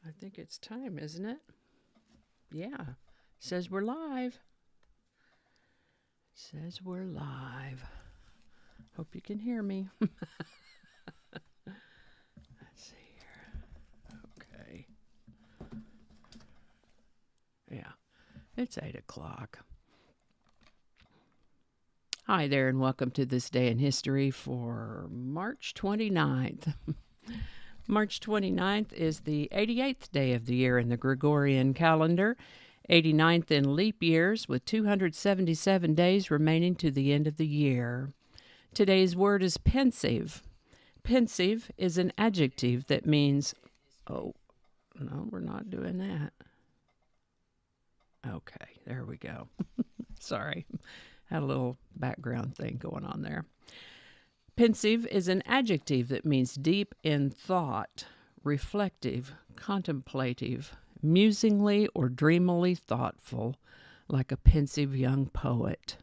I think it's time, isn't it? Yeah. Says we're live. Says we're live. Hope you can hear me. Let's see here. Okay. Yeah. It's 8 o'clock. Hi there, and welcome to this day in history for March 29th. March 29th is the 88th day of the year in the Gregorian calendar, 89th in leap years, with 277 days remaining to the end of the year. Today's word is pensive. Pensive is an adjective that means, oh, no, we're not doing that. Okay, there we go. Sorry, had a little background thing going on there. Pensive is an adjective that means deep in thought, reflective, contemplative, musingly or dreamily thoughtful, like a pensive young poet.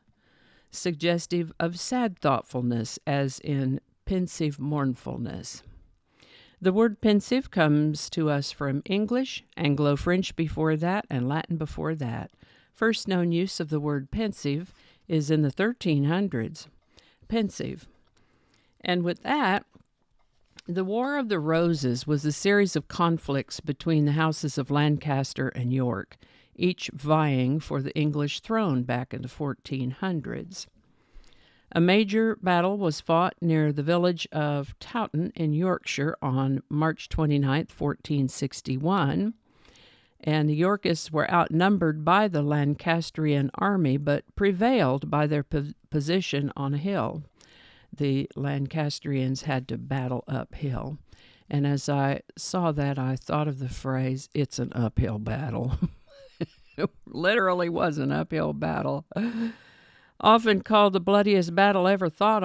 Suggestive of sad thoughtfulness, as in pensive mournfulness. The word pensive comes to us from English, Anglo-French before that, and Latin before that. First known use of the word pensive is in the 1300s. Pensive. And with that, the War of the Roses was a series of conflicts between the houses of Lancaster and York, each vying for the English throne back in the 1400s. A major battle was fought near the village of Towton in Yorkshire on March 29, 1461, and the Yorkists were outnumbered by the Lancastrian army but prevailed by their position on a hill. The Lancastrians had to battle uphill. And as I saw that, I thought of the phrase, it's an uphill battle. It literally was an uphill battle. Often called the bloodiest battle ever fought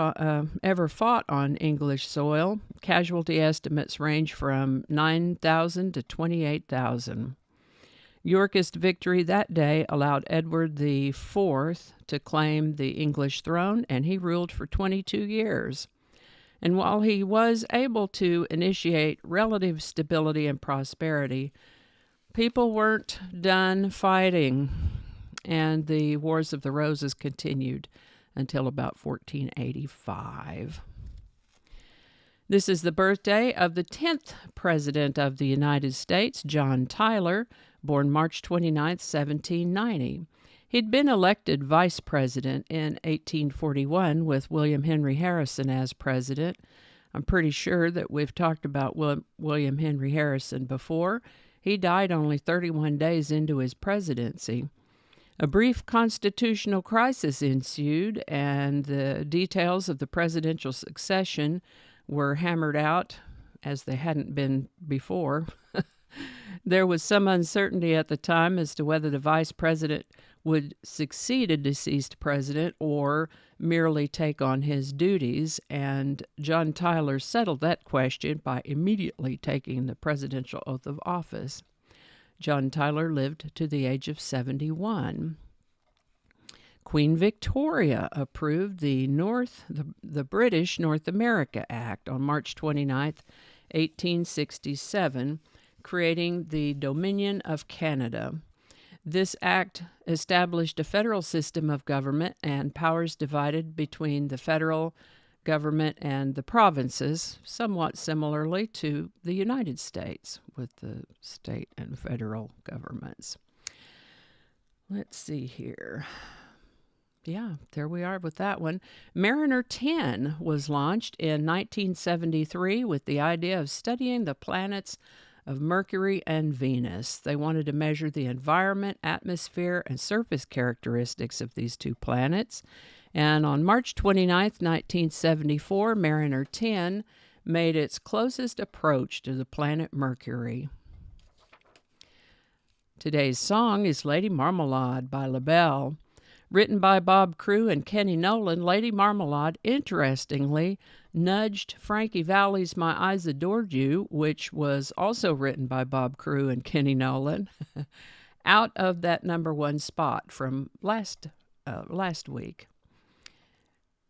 on English soil. Casualty estimates range from 9,000 to 28,000. Yorkist victory that day allowed Edward IV to claim the English throne, and he ruled for 22 years. And while he was able to initiate relative stability and prosperity, people weren't done fighting, and the Wars of the Roses continued until about 1485. This is the birthday of the 10th President of the United States, John Tyler, born March 29, 1790. He'd been elected vice president in 1841 with William Henry Harrison as president. I'm pretty sure that we've talked about William Henry Harrison before. He died only 31 days into his presidency. A brief constitutional crisis ensued, and the details of the presidential succession were hammered out as they hadn't been before. There was some uncertainty at the time as to whether the vice president would succeed a deceased president or merely take on his duties, and John Tyler settled that question by immediately taking the presidential oath of office. John Tyler lived to the age of 71. Queen Victoria approved the British North America Act on March 29, 1867, creating the Dominion of Canada. This act established a federal system of government and powers divided between the federal government and the provinces, somewhat similarly to the United States with the state and federal governments. Let's see here. Yeah, there we are with that one. Mariner 10 was launched in 1973 with the idea of studying the planets of Mercury and Venus. They wanted to measure the environment, atmosphere, and surface characteristics of these two planets. And on March 29, 1974, Mariner 10 made its closest approach to the planet Mercury. Today's song is Lady Marmalade by LaBelle. Written by Bob Crewe and Kenny Nolan, Lady Marmalade, interestingly, nudged Frankie Valli's My Eyes Adored You, which was also written by Bob Crewe and Kenny Nolan, out of that number one spot from last week.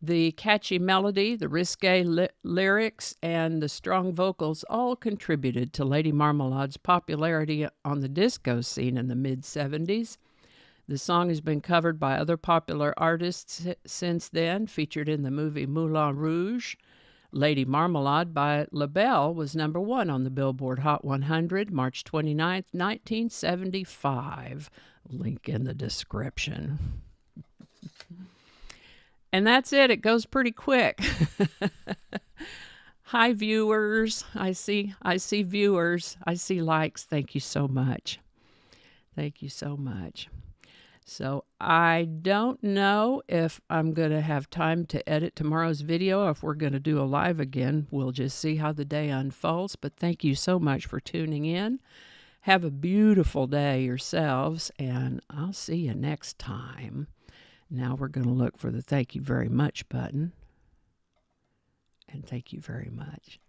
The catchy melody, the risque lyrics, and the strong vocals all contributed to Lady Marmalade's popularity on the disco scene in the mid-70s. The song has been covered by other popular artists since then, featured in the movie Moulin Rouge. Lady Marmalade by LaBelle was number 1 on the Billboard Hot 100, March 29, 1975. Link in the description. And that's it. It goes pretty quick. Hi, viewers. I see viewers. I see likes. Thank you so much. Thank you so much. So I don't know if I'm going to have time to edit tomorrow's video, or if we're going to do a live again. We'll just see how the day unfolds. But thank you so much for tuning in. Have a beautiful day yourselves, and I'll see you next time. Now we're going to look for the thank you very much button. And thank you very much.